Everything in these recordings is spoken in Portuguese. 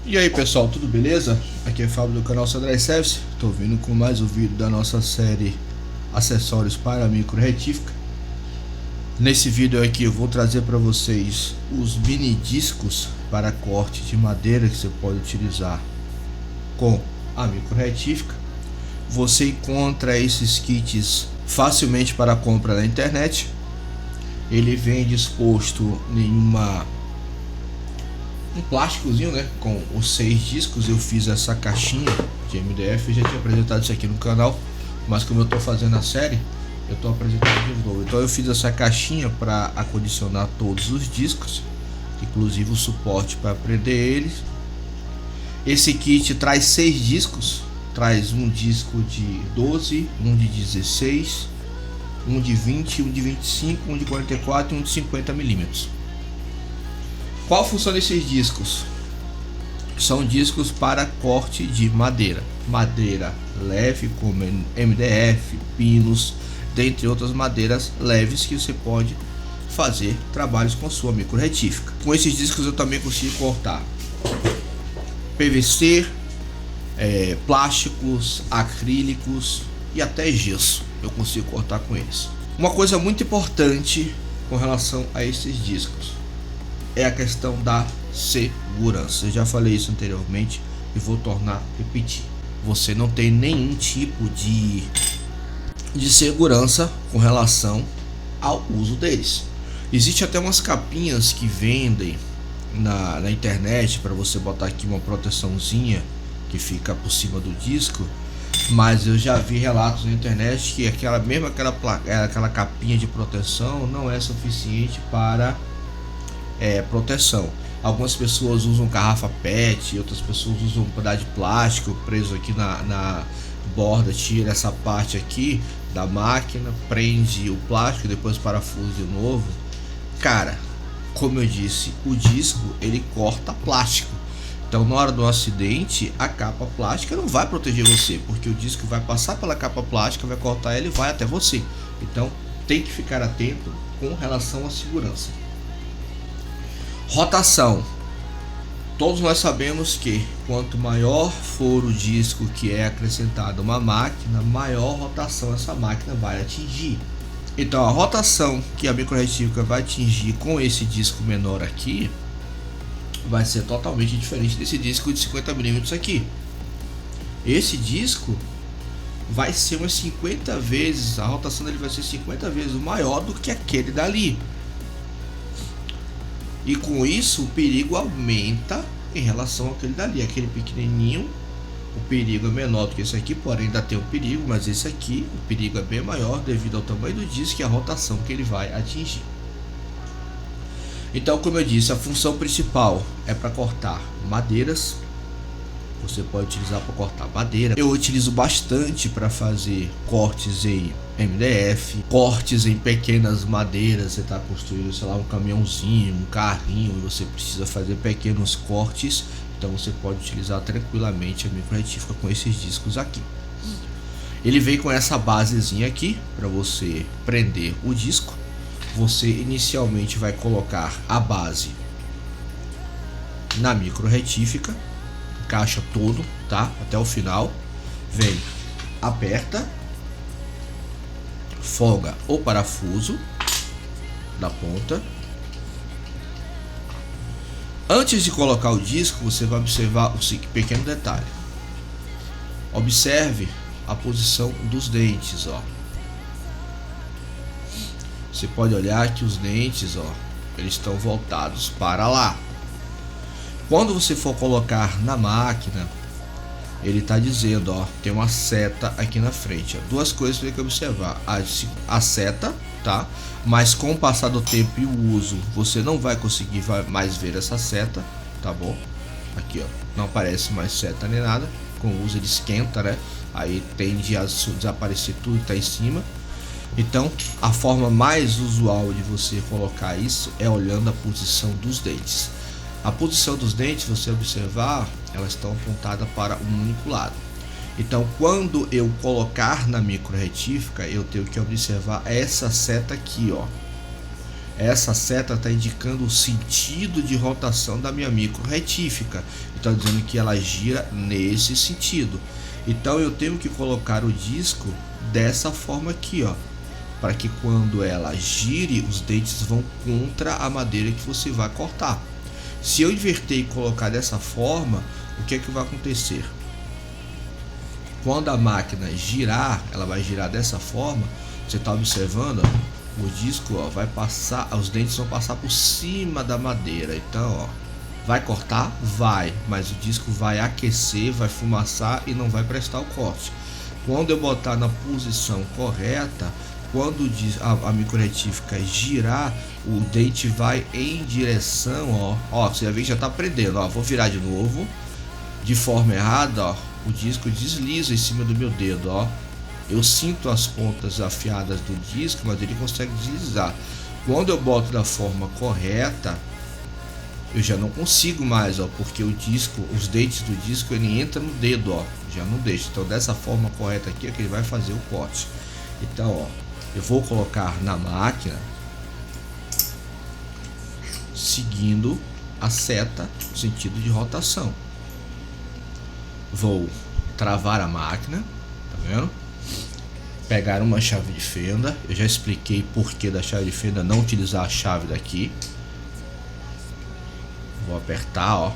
E aí pessoal, tudo beleza? Aqui é Fábio do canal Sandrai Service. Estou vindo com mais um vídeo da nossa série Acessórios para Micro Retífica. Nesse vídeo aqui eu vou trazer para vocês os mini discos para corte de madeira que você pode utilizar com a micro retífica. Você encontra esses kits facilmente para compra na internet. Ele vem disposto em um plásticozinho, né, com os 6 discos. Eu fiz essa caixinha de MDF, eu já tinha apresentado isso aqui no canal, mas como eu estou fazendo a série, eu estou apresentando de novo. Então eu fiz essa caixinha para acondicionar todos os discos, inclusive o suporte para prender eles. Esse kit traz 6 discos, traz um disco de 12, um de 16, um de 20, um de 25, um de 44 e um de 50 milímetros. Qual a função desses discos? São discos para corte de madeira. Madeira leve como MDF, pinos, dentre outras madeiras leves que você pode fazer trabalhos com sua micro retífica. Com esses discos eu também consigo cortar PVC, plásticos, acrílicos e até gesso. Eu consigo cortar com eles. Uma coisa muito importante com relação a esses discos é a questão da segurança. Eu já falei isso anteriormente e vou tornar a repetir. Você não tem nenhum tipo de segurança com relação ao uso deles. Existe até umas capinhas que vendem na internet para você botar aqui uma proteçãozinha que fica por cima do disco, mas eu já vi relatos na internet que aquela capinha de proteção não é suficiente para proteção. Algumas pessoas usam garrafa PET, outras pessoas usam um pedaço de plástico preso aqui na borda, tira essa parte aqui da máquina, prende o plástico, depois parafusa de novo. Cara, como eu disse, o disco ele corta plástico, então na hora do acidente a capa plástica não vai proteger você, porque o disco vai passar pela capa plástica, vai cortar ela e vai até você. Então tem que ficar atento com relação à segurança. Rotação. Todos nós sabemos que quanto maior for o disco que é acrescentado a uma máquina, maior rotação essa máquina vai atingir. Então a rotação que a micro retífica vai atingir com esse disco menor aqui vai ser totalmente diferente desse disco de 50 milímetros aqui. Esse disco vai ser umas 50 vezes, a rotação dele vai ser 50 vezes maior do que aquele dali. E com isso o perigo aumenta em relação àquele dali. Aquele pequenininho, o perigo é menor do que esse aqui, porém ainda tem um perigo, mas esse aqui, o perigo é bem maior devido ao tamanho do disco e a rotação que ele vai atingir. Então, como eu disse, a função principal é para cortar madeiras. Você pode utilizar para cortar madeira. Eu utilizo bastante para fazer cortes em MDF, cortes em pequenas madeiras. Você está construindo, sei lá, um caminhãozinho, um carrinho, e você precisa fazer pequenos cortes. Então você pode utilizar tranquilamente a micro retífica com esses discos aqui. Ele vem com essa basezinha aqui para você prender o disco. Você inicialmente vai colocar a base na micro retífica, encaixa todo, tá? Até o final. Vem, aperta, folga o parafuso da ponta. Antes de colocar o disco, você vai observar o seguinte pequeno detalhe. Observe a posição dos dentes, ó. Você pode olhar que os dentes, ó, eles estão voltados para lá. Quando você for colocar na máquina, ele está dizendo, ó, tem uma seta aqui na frente, ó. Duas coisas que você tem que observar: a seta, tá? Mas com o passar do tempo e o uso, você não vai conseguir mais ver essa seta, tá bom? Aqui, ó, não aparece mais seta nem nada. Com o uso ele esquenta, né? Aí tende a desaparecer tudo que tá em cima. Então, a forma mais usual de você colocar isso é olhando a posição dos dentes. A posição dos dentes, você observar, elas estão apontadas para um único lado. Então, quando eu colocar na micro retífica, eu tenho que observar essa seta aqui, ó. Essa seta está indicando o sentido de rotação da minha micro retífica. Está dizendo que ela gira nesse sentido. Então, eu tenho que colocar o disco dessa forma aqui, ó, para que quando ela gire, os dentes vão contra a madeira que você vai cortar. Se eu inverter e colocar dessa forma, o que é que vai acontecer? Quando a máquina girar, ela vai girar dessa forma. Você está observando, ó, o disco, ó, vai passar, os dentes vão passar por cima da madeira. Então, ó, vai cortar? Vai, mas o disco vai aquecer, vai fumaçar e não vai prestar o corte. Quando eu botar na posição correta, quando a micro retífica girar, o dente vai em direção, ó, você já está prendendo, ó, vou virar de novo, de forma errada, ó, o disco desliza em cima do meu dedo, ó, eu sinto as pontas afiadas do disco, mas ele consegue deslizar. Quando eu boto da forma correta, eu já não consigo mais, ó, porque o disco, os dentes do disco, ele entra no dedo, ó, já não deixa. Então dessa forma correta aqui é que ele vai fazer o corte. Então, ó, eu vou colocar na máquina seguindo a seta no sentido de rotação. Vou travar a máquina, tá vendo? Pegar uma chave de fenda. Eu já expliquei por que da chave de fenda não utilizar a chave daqui. Vou apertar, ó,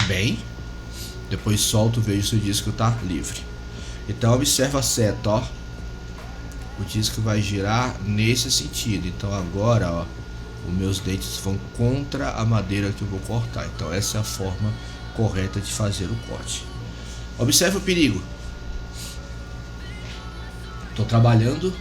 bem, depois solto, vejo se o disco tá livre. Então observa a seta, ó, o disco vai girar nesse sentido. Então agora, ó, os meus dentes vão contra a madeira que eu vou cortar. Então essa é a forma correta de fazer o corte. Observe o perigo. Tô trabalhando,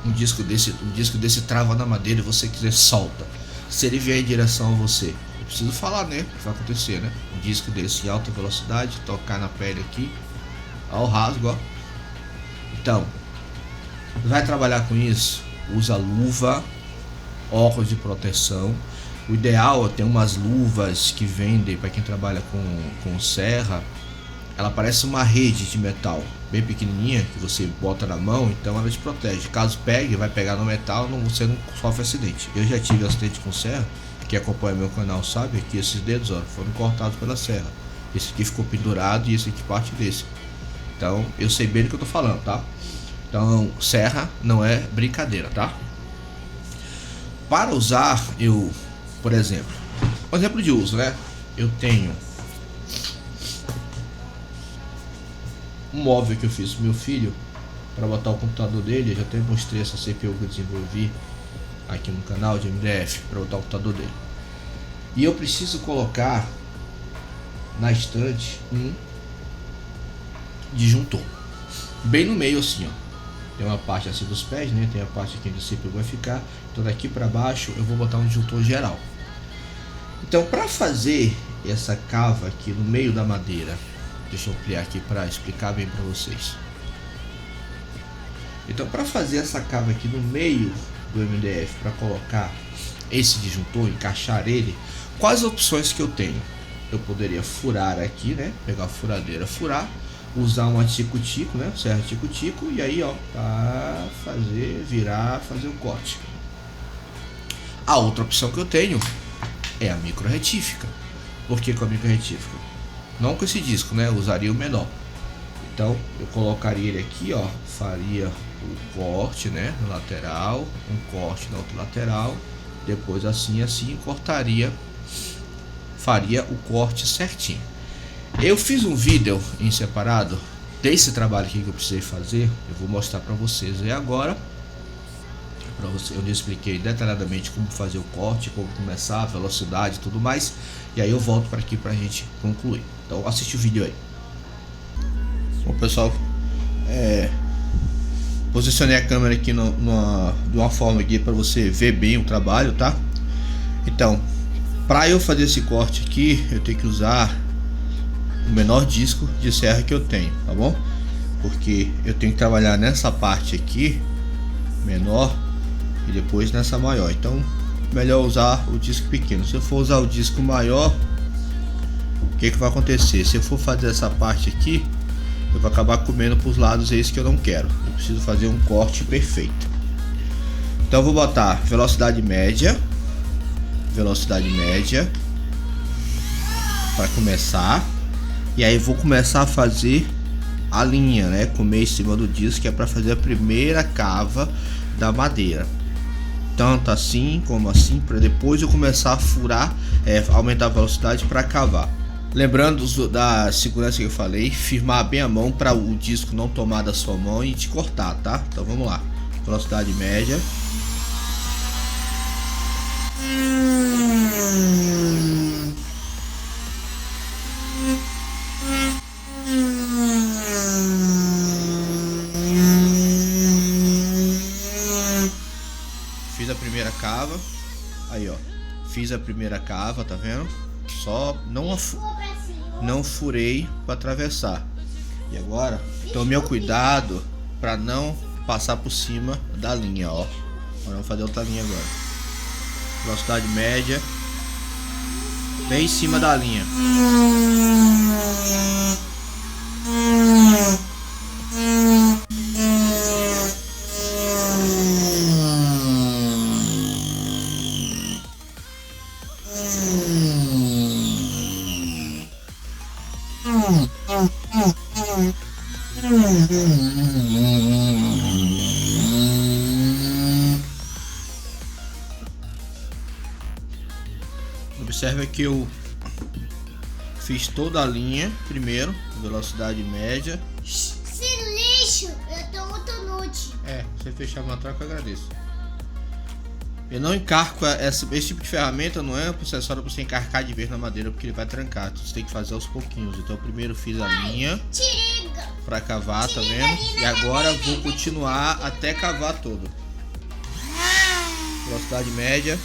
um disco desse trava na madeira e você quiser solta. Se ele vier em direção a você, eu preciso falar, né, o que vai acontecer, né? Um disco desse em alta velocidade, tocar na pele aqui, ó, o rasgo, ó. Então, vai trabalhar com isso, usa luva, óculos de proteção. O ideal é ter umas luvas que vendem para quem trabalha com serra. Ela parece uma rede de metal bem pequenininha que você bota na mão, então ela te protege. Caso pegue, vai pegar no metal, você não sofre acidente. Eu já tive acidente com serra, quem acompanha meu canal sabe que esses dedos, ó, foram cortados pela serra. Esse aqui ficou pendurado e esse aqui parte desse. Então eu sei bem do que eu tô falando, tá? Então serra não é brincadeira, tá? Para usar, eu, por exemplo, um exemplo de uso, né? Eu tenho um móvel que eu fiz pro meu filho para botar o computador dele. Eu já até mostrei essa CPU que eu desenvolvi aqui no canal de MDF para botar o computador dele. E eu preciso colocar na estante um disjuntor bem no meio assim, ó. Tem uma parte assim dos pés, né? Tem a parte aqui onde o CPU vai ficar. Então daqui para baixo eu vou botar um disjuntor geral. Então para fazer essa cava aqui no meio da madeira, deixa eu ampliar aqui para explicar bem para vocês. Então para fazer essa cava aqui no meio do MDF, para colocar esse disjuntor, encaixar ele, quais opções que eu tenho? Eu poderia furar aqui, né? Pegar a furadeira, furar, usar um tico-tico, né? Serra tico-tico, e aí, ó, para fazer, virar, fazer o corte. A outra opção que eu tenho é a micro retífica. Por que com a micro retífica? Não com esse disco, né? Eu usaria o menor. Então eu colocaria ele aqui, ó, faria o corte, né, no lateral, um corte na outra lateral, depois assim cortaria, faria o corte certinho. Eu fiz um vídeo em separado desse trabalho aqui que eu precisei fazer. Eu vou mostrar para vocês aí agora, para você. Eu expliquei detalhadamente como fazer o corte, como começar, a velocidade e tudo mais. E aí eu volto para aqui para a gente concluir. Então assiste o vídeo aí. Bom, pessoal, posicionei a câmera aqui de uma forma aqui para você ver bem o trabalho, tá? Então, para eu fazer esse corte aqui, eu tenho que usar o menor disco de serra que eu tenho, tá bom? porque eu tenho que trabalhar nessa parte aqui menor e depois nessa maior. Então melhor usar o disco pequeno. Se eu for usar o disco maior, o que vai acontecer? Se eu for fazer essa parte aqui, eu vou acabar comendo para os lados, é isso que eu não quero. Eu preciso fazer um corte perfeito. Então eu vou botar velocidade média para começar, e aí vou começar a fazer a linha, né, comer em cima do disco, que é para fazer a primeira cava da madeira, tanto assim como assim, para depois eu começar a furar, aumentar a velocidade para cavar. Lembrando da segurança que eu falei, firmar bem a mão para o disco não tomar da sua mão e te cortar, tá? Então vamos lá, velocidade média. Fiz a primeira cava, aí ó, fiz a primeira cava, tá vendo? Só não furei para atravessar. E agora tome o cuidado para não passar por cima da linha, ó. Vamos fazer outra linha agora. Velocidade média, bem em cima da linha. Observe que eu fiz toda a linha primeiro, velocidade média. Silêncio, eu tô muito inútil. Você fechar uma troca, eu agradeço. Eu não encarco esse tipo de ferramenta, não é um acessório para você encarcar de vez na madeira, porque ele vai trancar. Você tem que fazer aos pouquinhos. Então eu primeiro fiz a linha para cavar, tá vendo? E agora vou continuar até cavar todo. Velocidade média.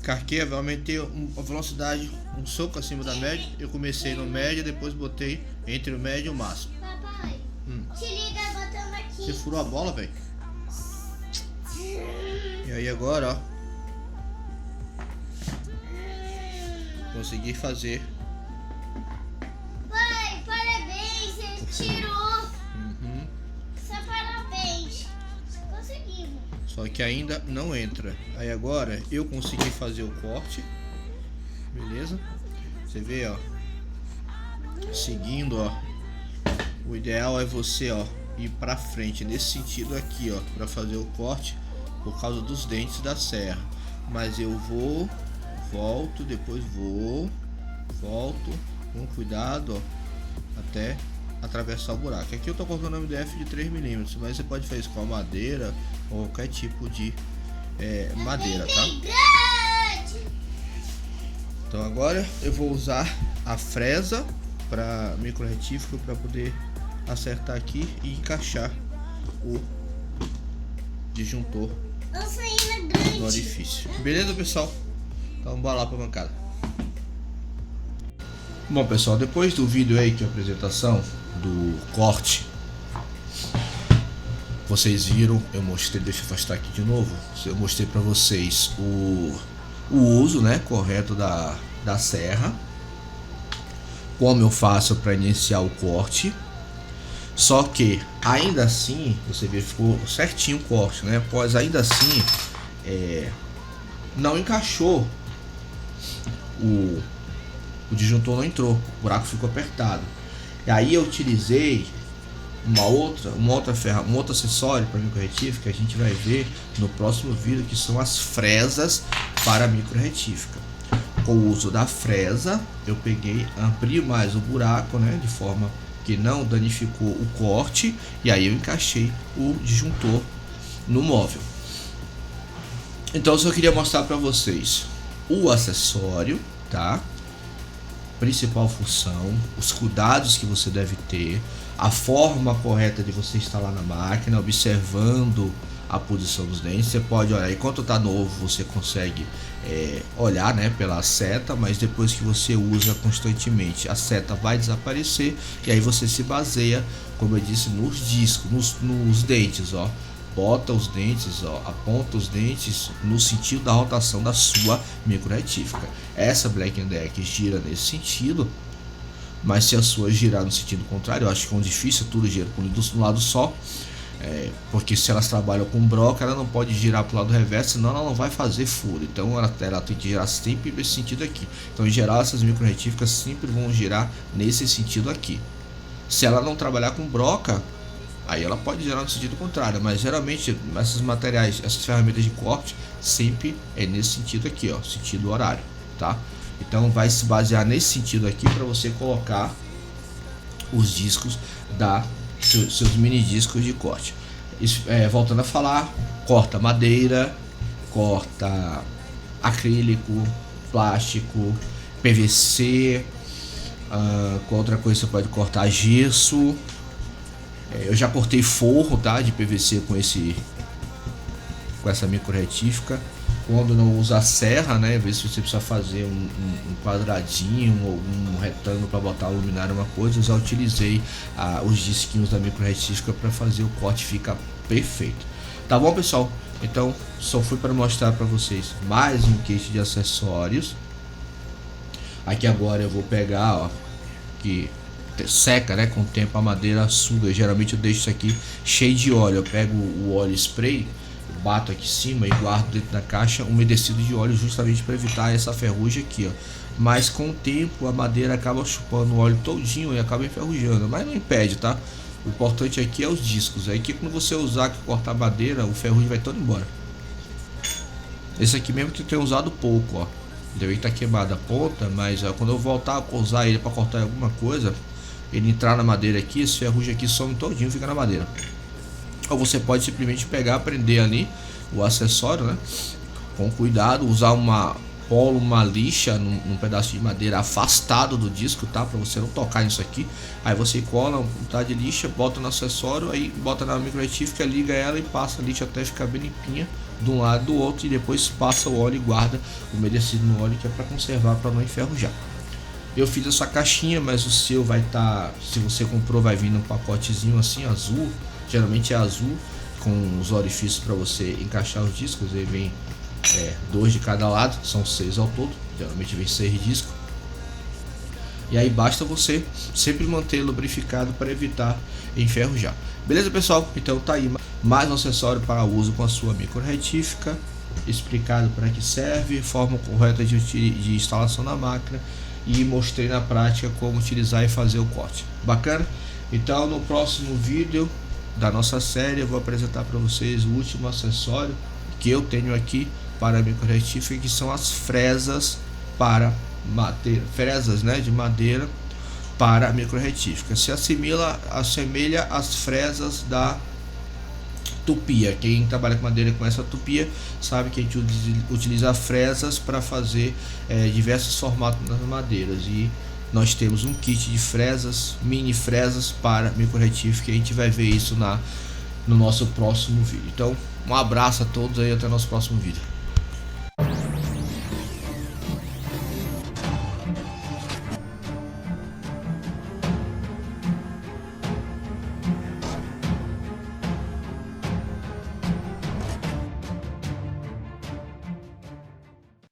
Carquei, aumentei a velocidade um soco acima da média. Eu comecei no médio, depois botei entre o médio e o máximo. Papai, te liga botando aqui. Você furou a bola, velho? E aí agora, ó, consegui fazer. Pai, parabéns, você tirou. Só parabéns. Conseguimos. Só que ainda não entra. Aí agora eu consegui fazer o corte. Beleza? Você vê, ó. Seguindo, ó. O ideal é você, ó, ir pra frente nesse sentido aqui, ó, pra fazer o corte por causa dos dentes da serra. Mas eu vou, volto, depois vou, volto com cuidado, ó, até atravessar o buraco. Aqui eu tô cortando MDF de 3 mm, mas você pode fazer isso com a madeira ou qualquer tipo de madeira, tá? Então agora eu vou usar a fresa para micro retífico para poder acertar aqui e encaixar o disjuntor no orifício. Beleza, pessoal? Então bora lá para a bancada. Bom, pessoal, depois do vídeo aí que é a apresentação do corte, vocês viram, eu mostrei, deixa eu afastar aqui de novo, eu mostrei para vocês o uso, né, correto da serra, como eu faço para iniciar o corte. Só que ainda assim, você vê, ficou certinho o corte, né, pois ainda assim não encaixou, o disjuntor não entrou, o buraco ficou apertado. E aí eu utilizei um outro acessório para micro retífica, que a gente vai ver no próximo vídeo, que são as fresas para micro retífica. com o uso da fresa, eu peguei, abri mais o buraco, né, de forma que não danificou o corte, e aí eu encaixei o disjuntor no móvel. Então eu só queria mostrar para vocês o acessório, tá? Principal função, os cuidados que você deve ter, a forma correta de você instalar na máquina, observando a posição dos dentes. Você pode olhar, enquanto tá novo você consegue olhar, né, pela seta, mas depois que você usa constantemente a seta vai desaparecer, e aí você se baseia, como eu disse, nos discos, nos dentes, ó. Bota os dentes, ó, aponta os dentes no sentido da rotação da sua micro-retífica. Essa Black & Decker gira nesse sentido, mas se a sua girar no sentido contrário, eu acho que é um difícil, tudo gira por um lado só, porque se elas trabalham com broca, ela não pode girar para o lado reverso, senão ela não vai fazer furo. Então ela tem que girar sempre nesse sentido aqui. Então em geral essas micro-retíficas sempre vão girar nesse sentido aqui. Se ela não trabalhar com broca, aí ela pode girar no sentido contrário, mas geralmente esses materiais, essas ferramentas de corte, sempre é nesse sentido aqui, ó, sentido horário, tá? Então vai se basear nesse sentido aqui para você colocar os discos seus mini discos de corte. Voltando a falar, corta madeira, corta acrílico, plástico, PVC, com outra coisa você pode cortar gesso. Eu já cortei forro, tá, de PVC com essa micro-retífica. Quando não usa a serra, né, ver se você precisa fazer um quadradinho ou um retângulo para botar a luminária, uma coisa, eu já utilizei os disquinhos da micro-retífica para fazer o corte, fica perfeito. Tá bom, pessoal? Então só fui para mostrar para vocês mais um kit de acessórios. Aqui agora eu vou pegar, ó, que seca, né, com o tempo a madeira suga. Geralmente eu deixo isso aqui cheio de óleo, eu pego o óleo spray, bato aqui em cima e guardo dentro da caixa umedecido de óleo, justamente para evitar essa ferrugem aqui, ó. Mas com o tempo a madeira acaba chupando o óleo todinho e acaba enferrujando, mas não impede, tá? O importante aqui é os discos, aí que quando você usar, que cortar a madeira, o ferrugem vai todo embora. Esse aqui mesmo que eu tenho usado pouco, ó, deve estar queimada a ponta, mas quando eu voltar a usar ele para cortar alguma coisa, ele entrar na madeira aqui, esse ferrugem aqui some todinho, fica na madeira. Ou você pode simplesmente pegar, prender ali o acessório, né, com cuidado, usar uma lixa num pedaço de madeira afastado do disco, tá, para você não tocar nisso aqui. Aí você cola um pedaço de lixa, bota no acessório, aí bota na micro-retífica, liga ela e passa a lixa até ficar bem limpinha de um lado e do outro, e depois passa o óleo e guarda umedecido no óleo, que é para conservar, para não enferrujar. Eu fiz essa caixinha, mas o seu vai estar, se você comprou, vai vir num pacotezinho assim azul, geralmente é azul, com os orifícios para você encaixar os discos. Ele vem 2 de cada lado, são 6 ao todo, geralmente vem 6 discos. E aí basta você sempre manter lubrificado para evitar enferrujar. Beleza, pessoal? Então tá aí mais um acessório para uso com a sua micro-retífica, explicado para que serve, forma correta de instalação na máquina, e mostrei na prática como utilizar e fazer o corte. Bacana? Então no próximo vídeo da nossa série eu vou apresentar para vocês o último acessório que eu tenho aqui para a micro-retífica, que são as fresas para madeira, fresas, né, de madeira para a micro-retífica. Se assemelha às fresas da tupia. Quem trabalha com madeira com essa tupia sabe que a gente utiliza fresas para fazer diversos formatos nas madeiras, e nós temos um kit de fresas, mini fresas para micro-retífica, e a gente vai ver isso no nosso próximo vídeo. Então um abraço a todos aí, até o nosso próximo vídeo.